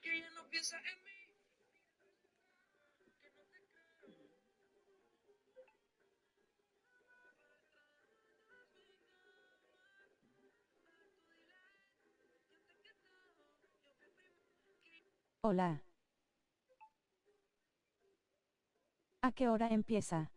Que ella no piensa en mí. Hola. ¿A qué hora empieza?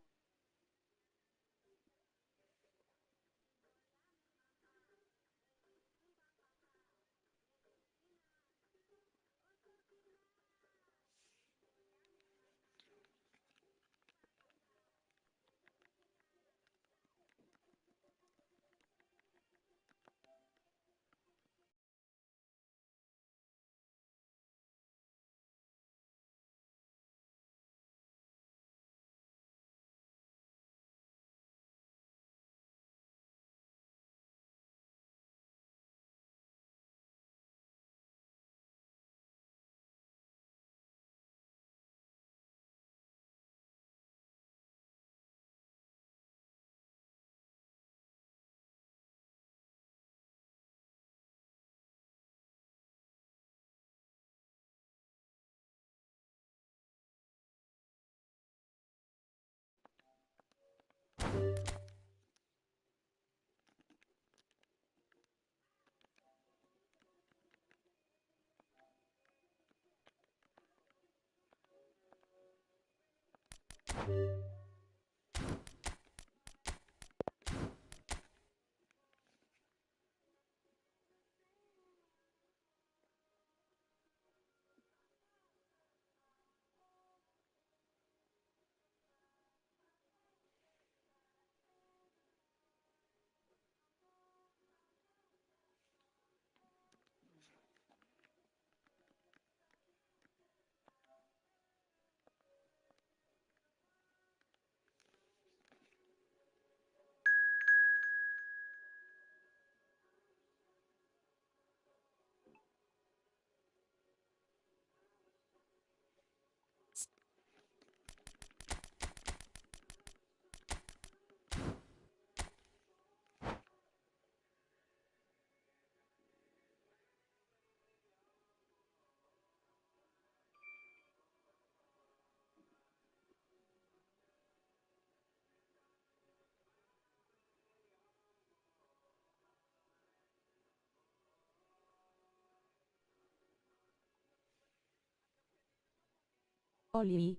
Oli.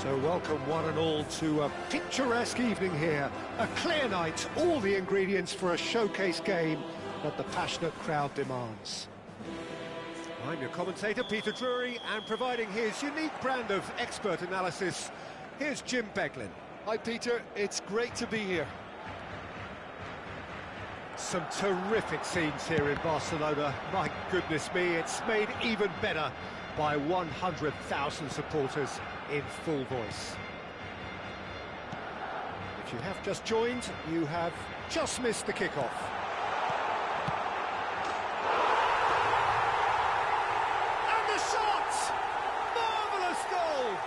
So welcome one and all to a picturesque evening here. A clear night, all the ingredients for a showcase game that the passionate crowd demands. I'm your commentator, Peter Drury, and providing his unique brand of expert analysis, here's Jim Beglin. Hi Peter, it's great to be here. Some terrific scenes here in Barcelona. My goodness me, it's made even better by 100,000 supporters in full voice. If you have just joined, you have just missed the kickoff. And the shot! Marvellous goal!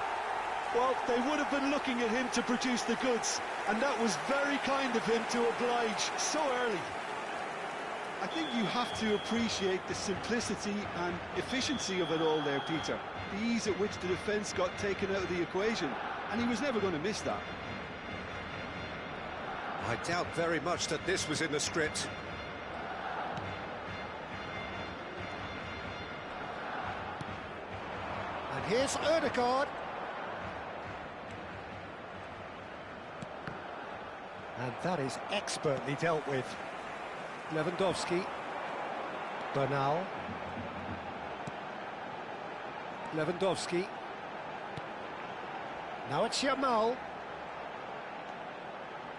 Well, they would have been looking at him to produce the goods, and that was very kind of him to oblige so early. I think you have to appreciate the simplicity and efficiency of it all there, Peter. The ease at which the defence got taken out of the equation, and he was never going to miss that. I doubt very much that this was in the script. And here's Ødegaard. And that is expertly dealt with. Lewandowski, Bernal, Lewandowski, now it's Yamal,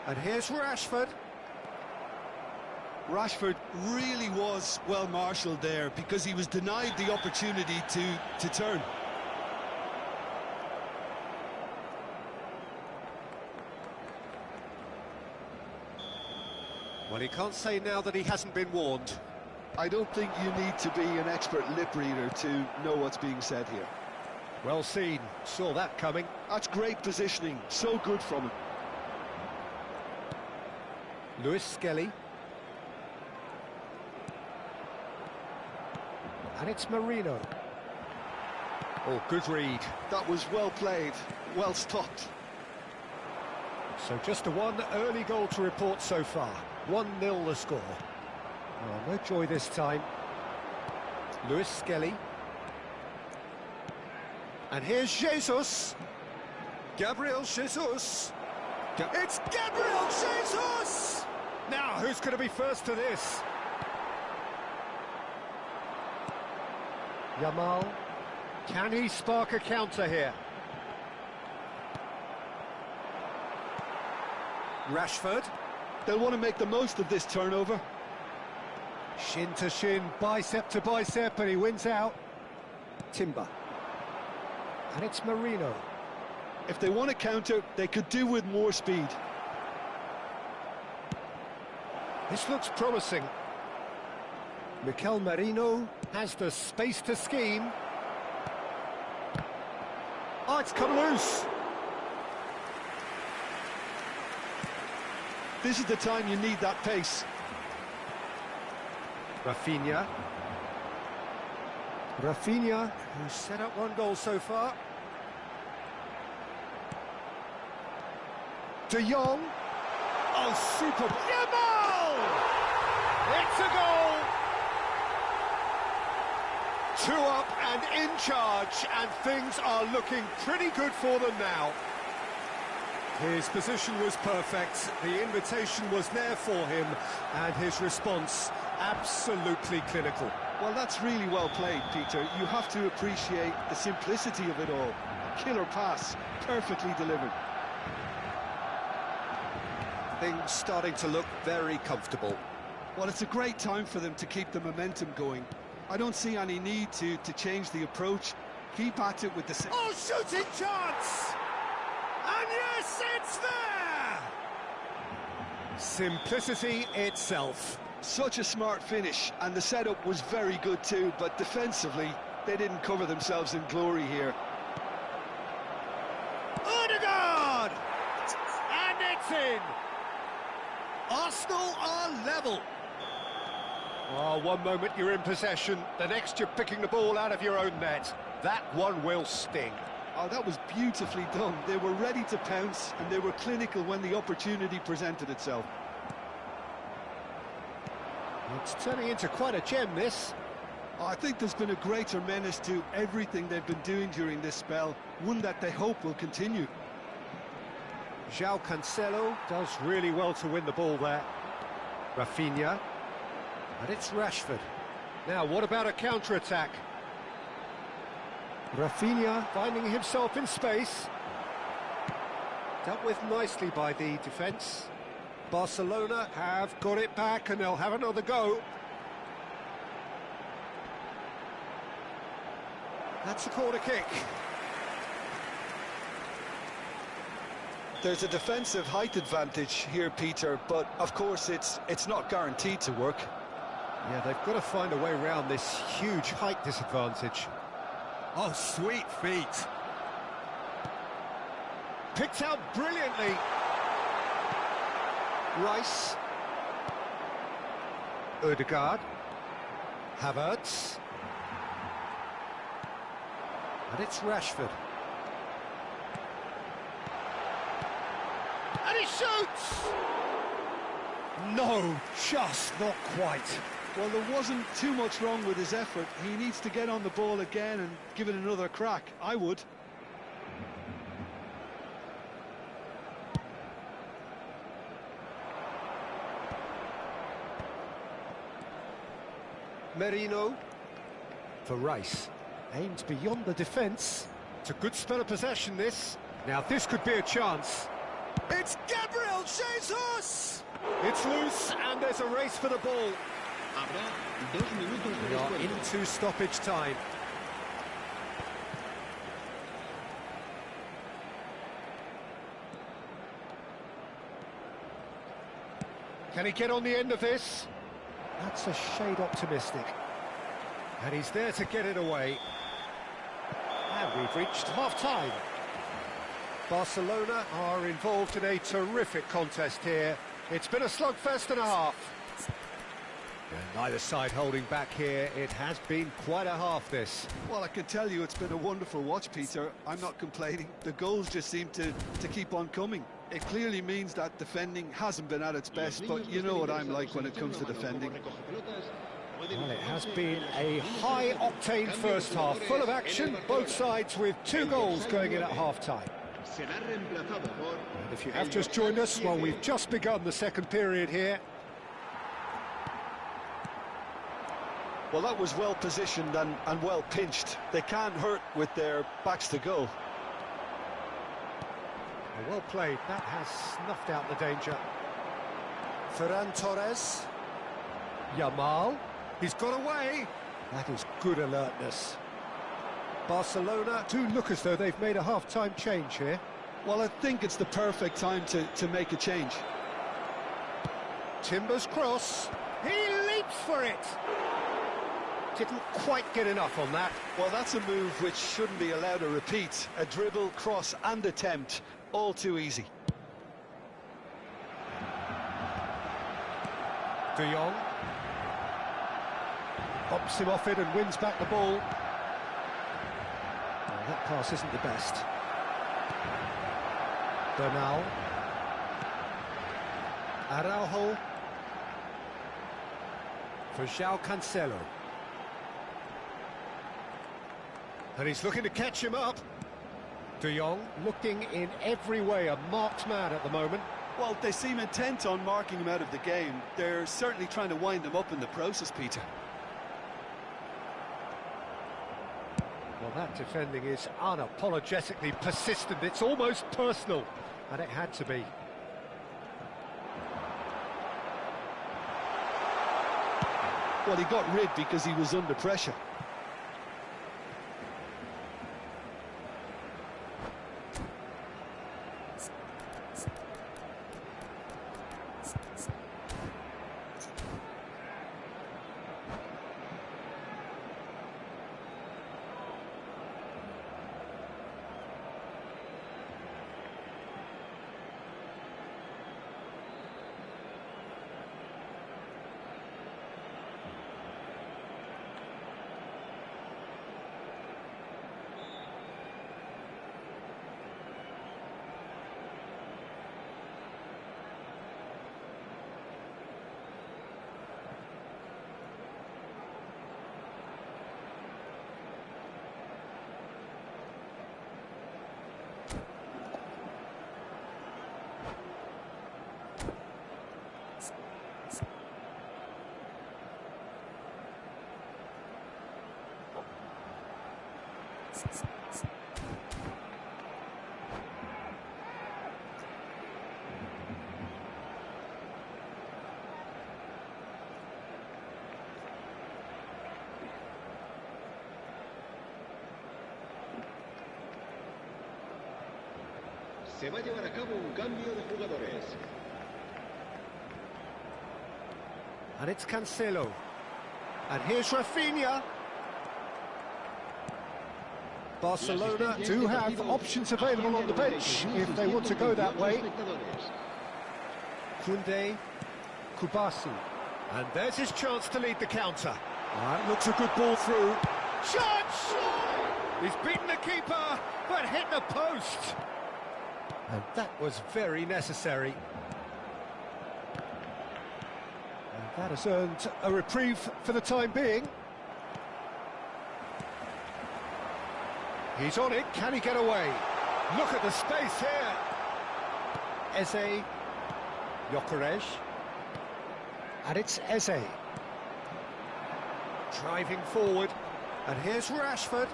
and here's Rashford. Rashford really was well marshalled there because he was denied the opportunity to turn. Well, he can't say now that he hasn't been warned. I don't think you need to be an expert lip reader to know what's being said here. Well seen, saw that coming. That's great positioning, so good from him. Lewis Skelly. And it's Marino. Oh, good read. That was well played, well stopped. So just the one early goal to report so far. 1-0 the score. Oh, no joy this time. Lewis Skelly. And here's Jesus. Gabriel Jesus. It's Gabriel Jesus! Now, who's going to be first to this? Yamal. Can he spark a counter here? Rashford. They'll want to make the most of this turnover. Shin to shin, bicep to bicep, and he wins out. Timber. And it's Marino. If they want to counter, they could do with more speed. This looks promising. Mikel Merino has the space to scheme. Oh, it's come loose. This is the time you need that pace. Rafinha, who's set up one goal so far. De Jong. Oh, super. Yamal! It's a goal! 2 up and in charge, and things are looking pretty good for them now. His position was perfect, the invitation was there for him, and his response absolutely clinical. Well, that's really well played, Peter. You have to appreciate the simplicity of it all. A killer pass, perfectly delivered. Things starting to look very comfortable. Well, it's a great time for them to keep the momentum going. I don't see any need to change the approach. Keep at it with the... Oh, shooting chance! And yes, it's there! Simplicity itself. Such a smart finish, and the setup was very good too, but defensively, they didn't cover themselves in glory here. Odegaard! And it's in! Arsenal are level. Oh, one moment you're in possession, the next you're picking the ball out of your own net. That one will sting. Oh, that was beautifully done. They were ready to pounce, and they were clinical when the opportunity presented itself. It's turning into quite a gem, this. Oh, I think there's been a greater menace to everything they've been doing during this spell, one that they hope will continue. João Cancelo does really well to win the ball there. Rafinha. And it's Rashford. Now, what about a counter-attack? Rafinha finding himself in space. Dealt with nicely by the defence. Barcelona have got it back and they'll have another go. That's a corner kick. There's a defensive height advantage here, Peter, but of course it's not guaranteed to work. Yeah, they've got to find a way around this huge height disadvantage. Oh, sweet feet. Picked out brilliantly. Rice. Odegaard. Havertz. And it's Rashford. And he shoots! No, just not quite. Well, there wasn't too much wrong with his effort. He needs to get on the ball again and give it another crack. I would. Merino for Rice. Aimed beyond the defence. It's a good spell of possession, this. Now, this could be a chance. It's Gabriel Jesus! It's loose, and there's a race for the ball. We are into stoppage time. Can he get on the end of this? That's a shade optimistic. And he's there to get it away. And we've reached half-time. Barcelona are involved in a terrific contest here. It's been a slugfest and a half. And neither side holding back here. It has been quite a half, this. Well, I can tell you it's been a wonderful watch, Peter. I'm not complaining. The goals just seem to keep on coming. It clearly means that defending hasn't been at its best, but you know what I'm like when it comes to defending. Well, it has been a high-octane first half, full of action, both sides with 2 goals going in at half-time. And if you have just joined us, well, we've just begun the second period here. Well, that was well positioned and well pinched. They can't hurt with their backs to goal. Well played, that has snuffed out the danger. Ferran Torres. Yamal. He's got away. That is good alertness. Barcelona do look as though they've made a half-time change here. Well, I think it's the perfect time to make a change. Timber's cross. He leaps for it. Didn't quite get enough on that. Well, that's a move which shouldn't be allowed to repeat. A dribble, cross and attempt, all too easy. De Jong. Hops him off it and wins back the ball. Well, that pass isn't the best. Bernal. Araujo. For João Cancelo. And he's looking to catch him up. De Jong looking in every way a marked man at the moment. Well, they seem intent on marking him out of the game. They're certainly trying to wind him up in the process, Peter. Well, that defending is unapologetically persistent. It's almost personal, and it had to be. Well, he got rid because he was under pressure. Se va a llevar a cabo un cambio de jugadores. And it's Cancelo. And here's Rafinha. Barcelona do have options available on the bench if they want to go that way. Koundé, Kubasi. And there's his chance to lead the counter. That looks a good ball through. Shot! He's beaten the keeper, but hit the post. And that was very necessary. And that has earned a reprieve for the time being. He's on it, can he get away? Look at the space here. Eze, Gyökeres, and it's Eze. Driving forward, and here's Rashford,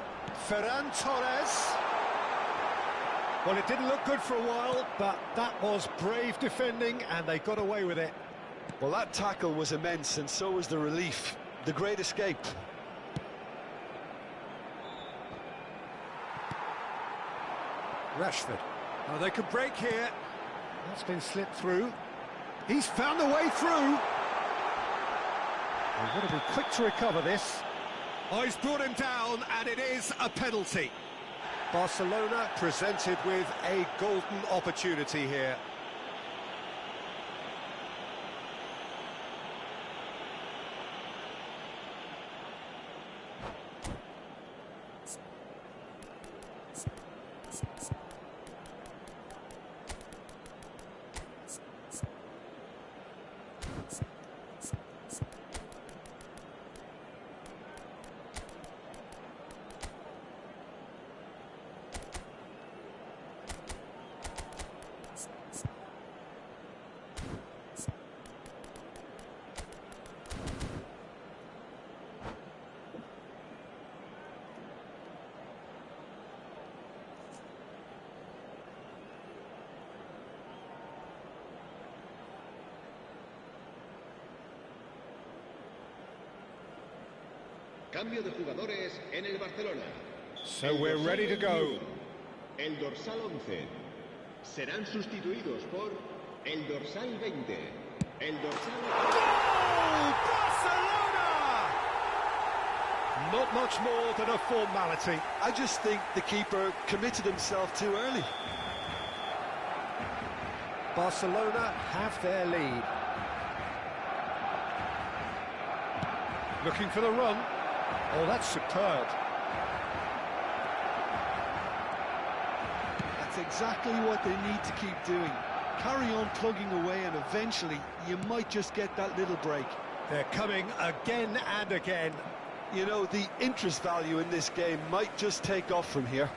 Ferran Torres. Well, it didn't look good for a while, but that was brave defending, and they got away with it. Well, that tackle was immense, and so was the relief. The great escape. Rashford. Oh, they could break here. That's been slipped through. He's found the way through. They've got to be quick to recover this. Oh, he's brought him down, and it is a penalty. Barcelona presented with a golden opportunity here. Cambio de jugadores en el Barcelona. So we're ready to go. El dorsal 11. Serán sustituidos por el dorsal 20. El dorsal... Goal! Barcelona! Not much more than a formality. I just think the keeper committed himself too early. Barcelona have their lead. Looking for the run. Oh, that's superb. That's exactly what they need to keep doing. Carry on plugging away, and eventually you might just get that little break. They're coming again and again. You know, the interest value in this game might just take off from here.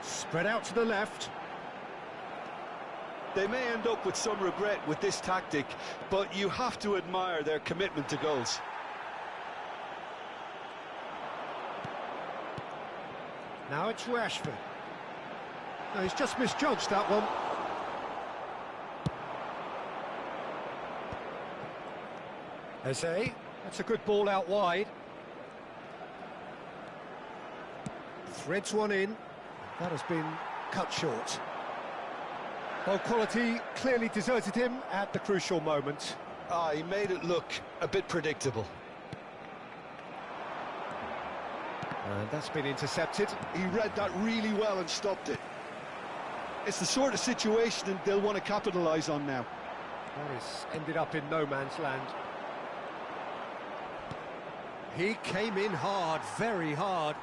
Spread out to the left. They may end up with some regret with this tactic, but you have to admire their commitment to goals. Now it's Rashford. No, he's just misjudged that one. Eze, that's a good ball out wide. Threads one in. That has been cut short. Well, quality clearly deserted him at the crucial moment. He made it look a bit predictable. And that's been intercepted. He read that really well and stopped it. It's the sort of situation that they'll want to capitalise on now. That has ended up in no man's land. He came in hard, very hard.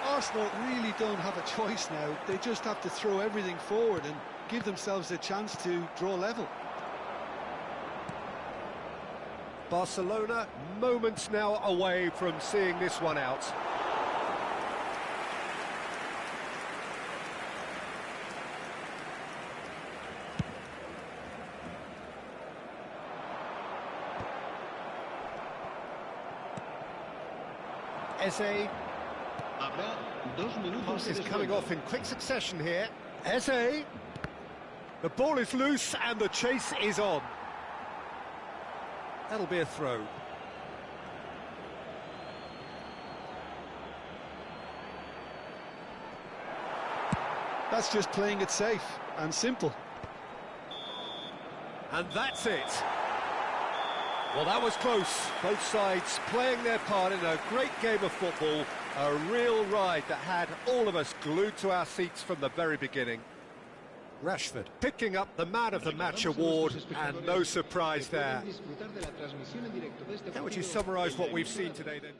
Arsenal really don't have a choice now. They just have to throw everything forward and give themselves a chance to draw level. Barcelona moments now away from seeing this one out. Eze. Pass is coming off in quick succession here. Eze. The ball is loose and the chase is on. That'll be a throw. That's just playing it safe and simple. And that's it. Well, that was close. Both sides playing their part in a great game of football. A real ride that had all of us glued to our seats from the very beginning. Rashford picking up the Man of the Match award, and no surprise there. How would you summarise what we've seen today then?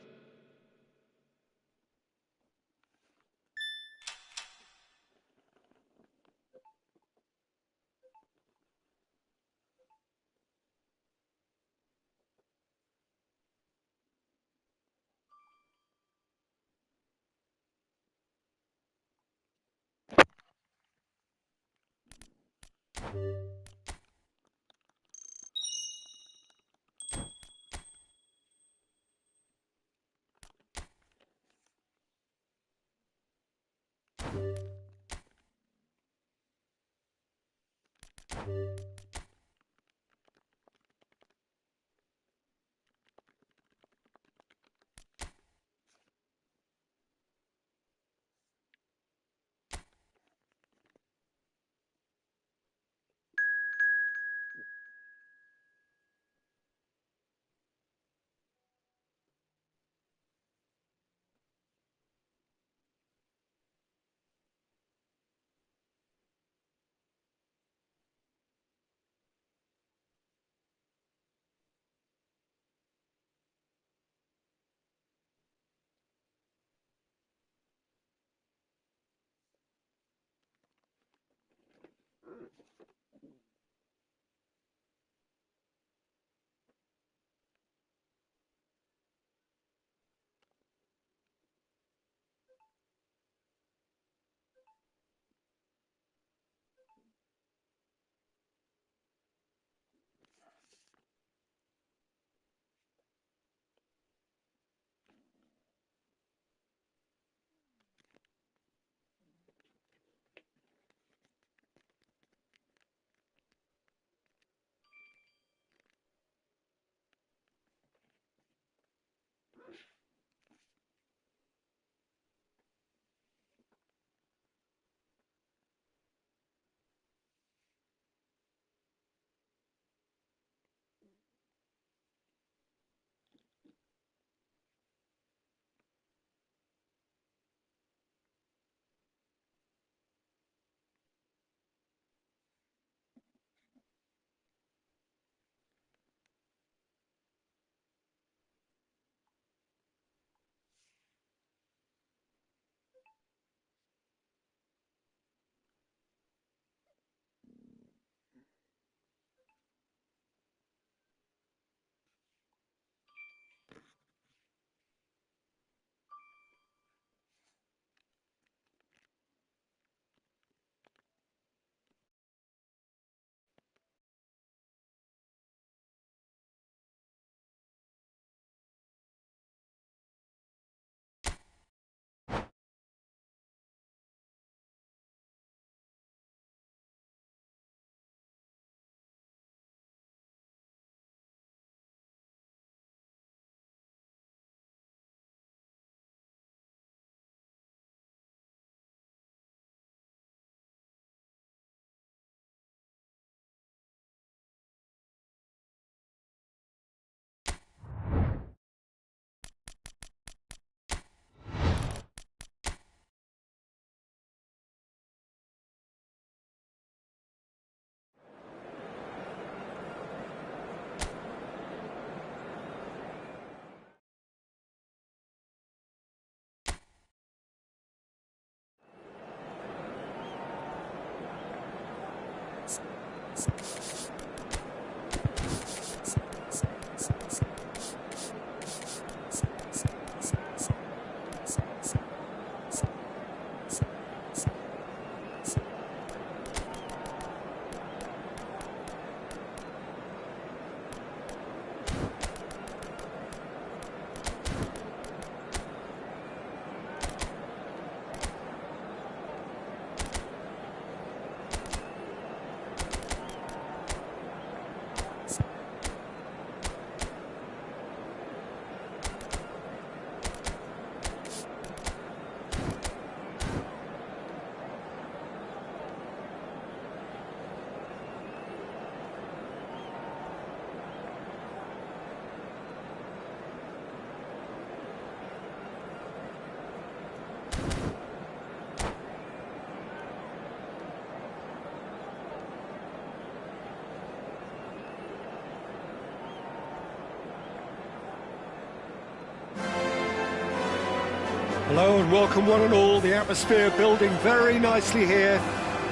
Hello and welcome one and all. The atmosphere building very nicely here.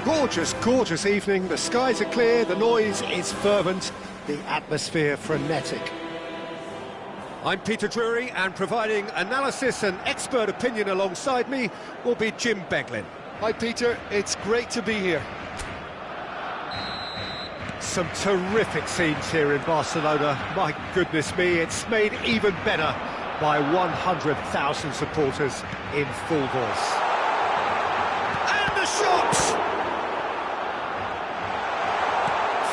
Gorgeous, gorgeous evening. The skies are clear, the noise is fervent, the atmosphere frenetic. I'm Peter Drury, and providing analysis and expert opinion alongside me will be Jim Beglin. Hi Peter, it's great to be here. Some terrific scenes here in Barcelona. My goodness me, it's made even better by 100,000 supporters in full voice. And the shot!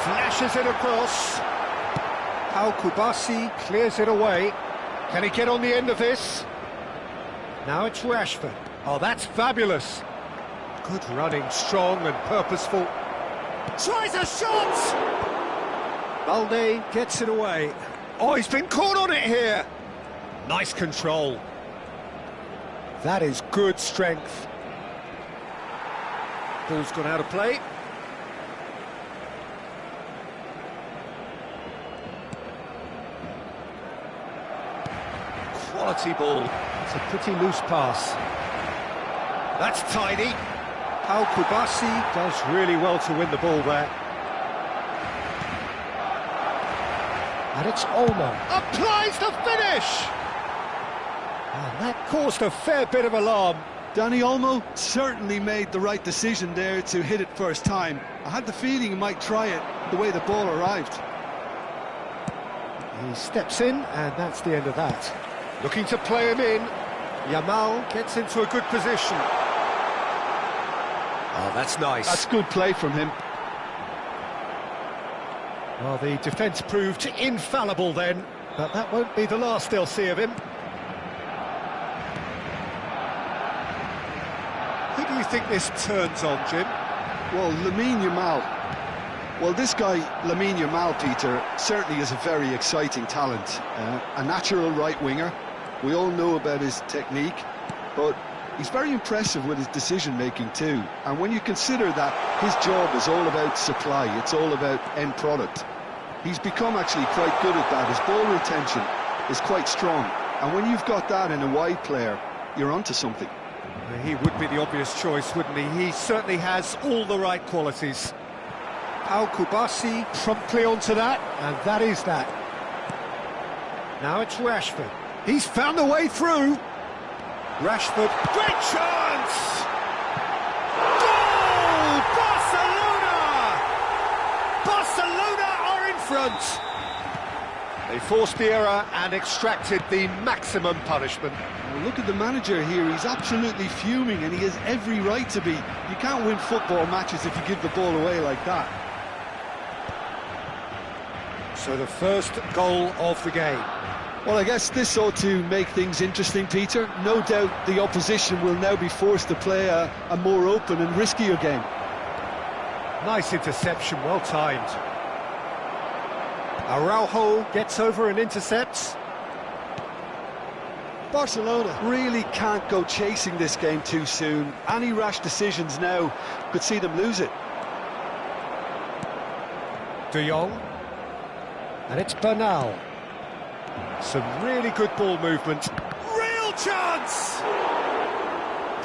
Flashes it across. Al-Kubasi clears it away. Can he get on the end of this? Now it's Rashford. Oh, that's fabulous. Good running, strong and purposeful. Tries a shot! Balde gets it away. Oh, he's been caught on it here. Nice control. That is good strength. Ball's gone out of play. Quality ball. It's a pretty loose pass. That's tidy. Al-Kubasi does really well to win the ball there. And it's Olmo. Applies the finish! And that caused a fair bit of alarm. Danny Olmo certainly made the right decision there to hit it first time. I had the feeling he might try it the way the ball arrived. He steps in, and that's the end of that. Looking to play him in. Yamal gets into a good position. Oh, that's nice. That's good play from him. Well, the defence proved infallible then, but that won't be the last they'll see of him. Who do you think this turns on, Jim? Well, Lamine Yamal. Well, this guy, Lamine Yamal, Peter, certainly is a very exciting talent. A natural right winger. We all know about his technique, but he's very impressive with his decision-making too. And when you consider that his job is all about supply, it's all about end product, he's become actually quite good at that. His ball retention is quite strong. And when you've got that in a wide player, you're onto something. He would be the obvious choice, wouldn't he? He certainly has all the right qualities. Al-Kubasi promptly onto that, and that is that. Now it's Rashford. He's found a way through. Rashford, great chance! Goal! Barcelona! Barcelona are in front. They forced the error and extracted the maximum punishment. Well, look at the manager here, he's absolutely fuming and he has every right to be. You can't win football matches if you give the ball away like that. So the first goal of the game. Well, I guess this ought to make things interesting, Peter. No doubt the opposition will now be forced to play a more open and riskier game. Nice interception, well timed. Araujo gets over and intercepts. Barcelona really can't go chasing this game too soon. Any rash decisions now could see them lose it. De Jong. And it's Bernal. Some really good ball movement. Real chance!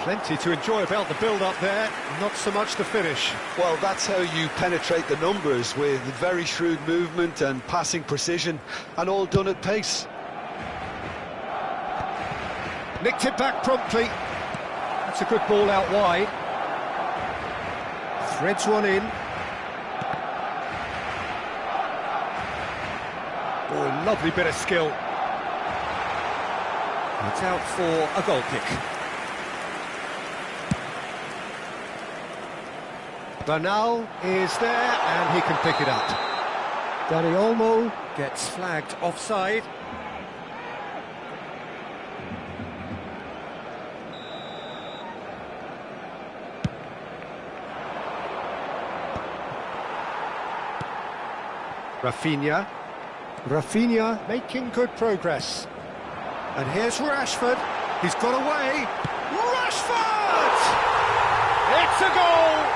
Plenty to enjoy about the build-up there, not so much the finish. Well, that's how you penetrate the numbers, with very shrewd movement and passing precision, and all done at pace. Nicked it back promptly. That's a good ball out wide. Threads one in. Oh, lovely bit of skill. It's out for a goal kick. Bernal is there, and he can pick it up. Dani Olmo gets flagged offside. Rafinha making good progress. And here's Rashford. He's got away. Rashford! It's a goal!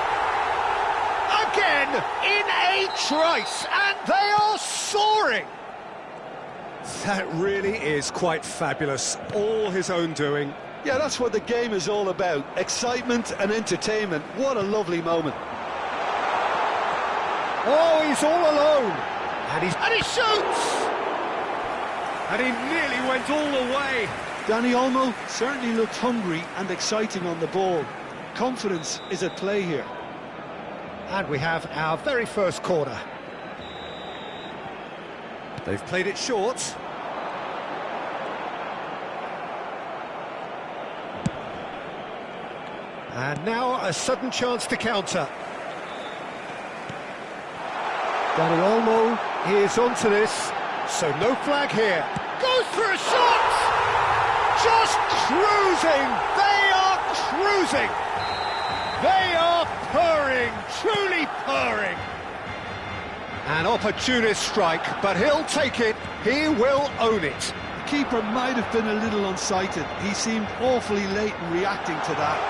Again in a trice, and they are soaring! That really is quite fabulous. All his own doing. Yeah, that's what the game is all about. Excitement and entertainment. What a lovely moment. Oh, he's all alone. And he shoots! And he nearly went all the way. Dani Olmo certainly looked hungry and exciting on the ball. Confidence is at play here. And we have our very first corner. They've played it short. And now a sudden chance to counter. Dani Olmo is onto this, so no flag here. Goes for a shot! Just cruising! They are cruising! They are purring, truly purring. An opportunist strike, but he'll take it. He will own it. The keeper might have been a little unsighted. He seemed awfully late in reacting to that.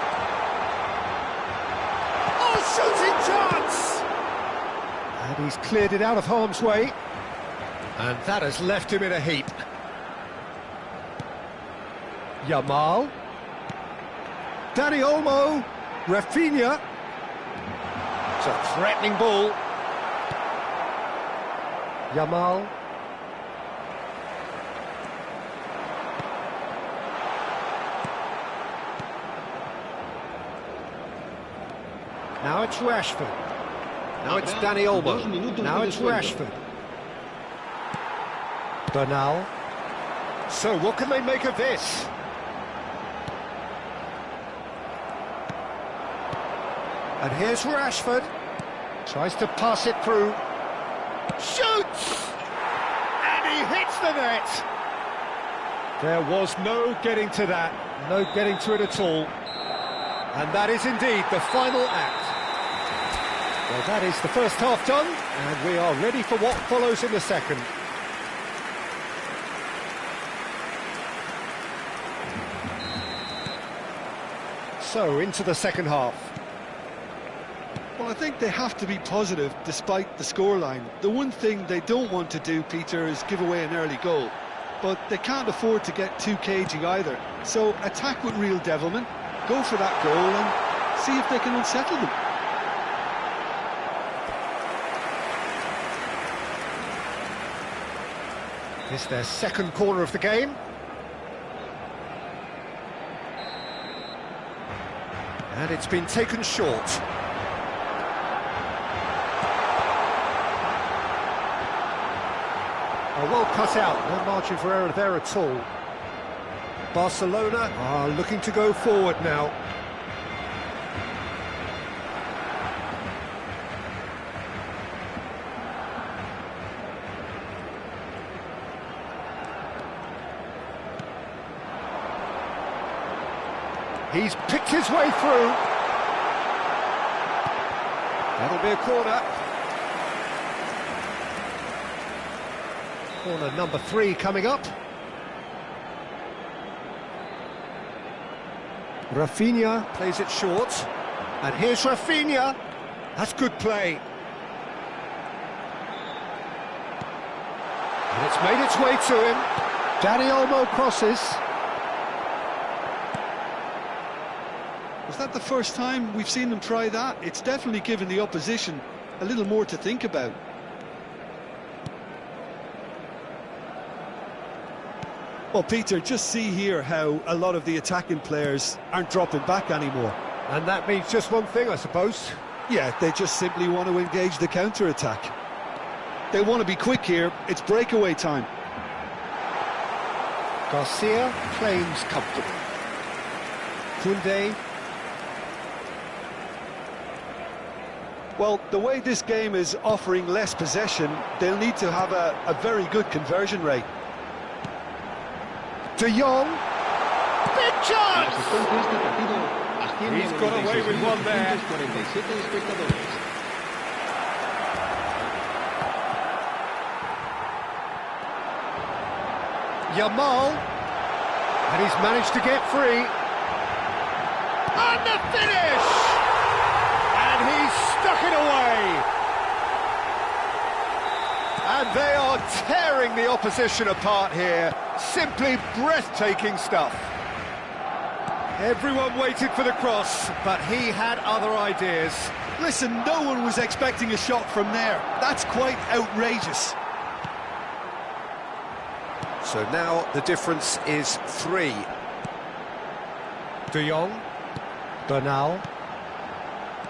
Oh, shooting chance! And he's cleared it out of harm's way. And that has left him in a heap. Yamal. Dani Olmo. Rafinha. It's a threatening ball. Yamal. Now it's Rashford. Now it's Dani Olmo. Now it's Rashford. Bernal. So what can they make of this? And here's Rashford. Tries to pass it through. Shoots! And he hits the net! There was no getting to that. No getting to it at all. And that is indeed the final act. Well, that is the first half done, and we are ready for what follows in the second. So, into the second half. Well, I think they have to be positive despite the scoreline. The one thing they don't want to do, Peter, is give away an early goal. But they can't afford to get too cagey either. So attack with real devilment, go for that goal and see if they can unsettle them. It's their second corner of the game. And it's been taken short. Oh, well cut out, no margin for error there at all. Barcelona are looking to go forward now. He's picked his way through. That'll be a corner. Corner number 3 coming up. Rafinha plays it short. And here's Rafinha. That's good play. And it's made its way to him. Dani Olmo crosses. Was that the first time we've seen them try that? It's definitely given the opposition a little more to think about. Well, Peter, just see here how a lot of the attacking players aren't dropping back anymore. And that means just one thing, I suppose. Yeah, they just simply want to engage the counter-attack. They want to be quick here. It's breakaway time. Garcia claims comfortably. Koundé. Well, the way this game is offering less possession, they'll need to have a very good conversion rate. De Jong. Big chance! He's got away with one there. Yamal. And he's managed to get free. And the finish! And he's stuck it away. And they are tearing the opposition apart here. Simply breathtaking stuff. Everyone waited for the cross, but he had other ideas. Listen, no one was expecting a shot from there. That's quite outrageous. So now the difference is 3. De Jong. Bernal.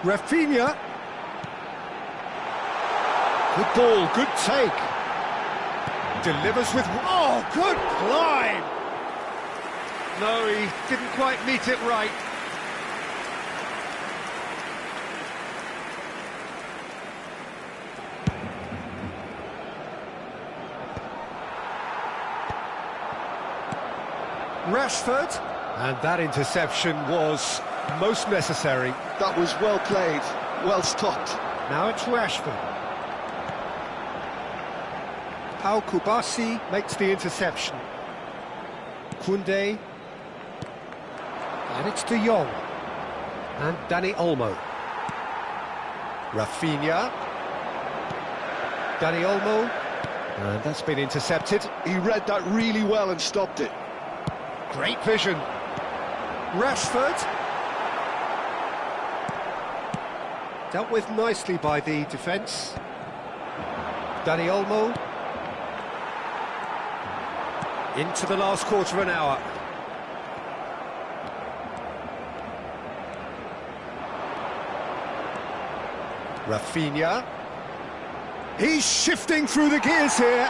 Rafinha. Good ball, good take. Delivers with... Oh, good climb! No, he didn't quite meet it right. Rashford. And that interception was most necessary. That was well played, well stopped. Now it's Rashford. Pau Kubasi makes the interception. Koundé. And it's De Jong. And Dani Olmo. Rafinha. Dani Olmo. And that's been intercepted. He read that really well and stopped it. Great vision. Rashford. Dealt with nicely by the defence. Dani Olmo. Into the last quarter of an hour. Rafinha. He's shifting through the gears here.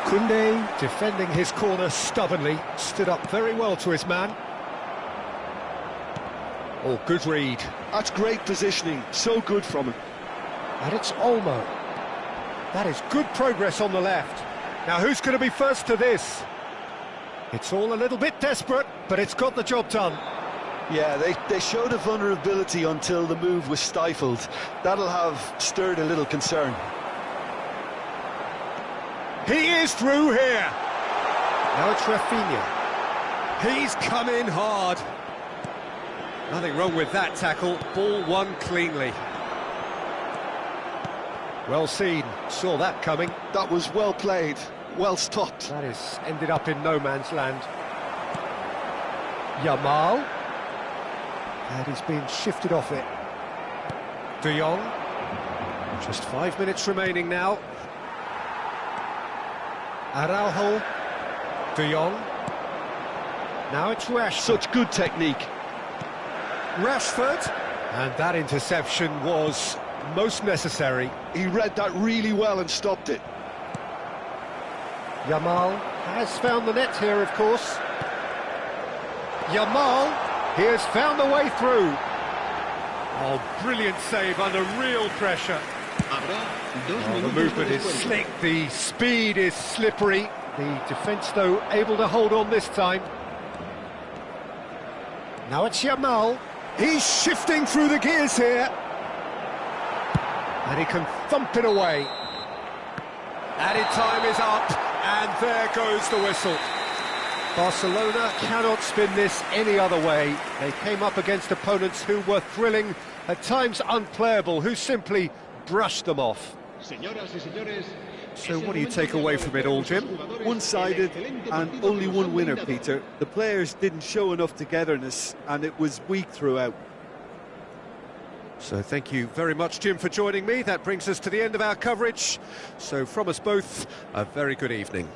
Koundé defending his corner stubbornly. Stood up very well to his man. Oh, good read. That's great positioning. So good from him. And it's Olmo. That is good progress on the left. Now, who's going to be first to this? It's all a little bit desperate, but it's got the job done. Yeah, they showed a vulnerability until the move was stifled. That'll have stirred a little concern. He is through here. Now it's Rafinha. He's come in hard. Nothing wrong with that tackle. Ball won cleanly. Well seen. Saw that coming. That was well played. Well stopped. That is ended up in no man's land. Yamal. And he's been shifted off it. De Jong. Just 5 minutes remaining now. Araujo. De Jong. Now it's Rashford. Such good technique. Rashford. And that interception was most necessary. He read that really well and stopped it. Yamal has found the net here, of course. Yamal, he has found the way through. Oh, brilliant save under real pressure. Oh, the movement is slick, the speed is slippery. The defence, though, able to hold on this time. Now it's Yamal. He's shifting through the gears here. And he can thump it away. Added time is up, and there goes the whistle. Barcelona cannot spin this any other way. They came up against opponents who were thrilling, at times unplayable, who simply brushed them off. Señoras y señores, So what do you take away from it all, Jim? One-sided and only one winner, Peter. The players didn't show enough togetherness and it was weak throughout. So thank you very much, Jim, for joining me. That brings us to the end of our coverage. So from us both, a very good evening.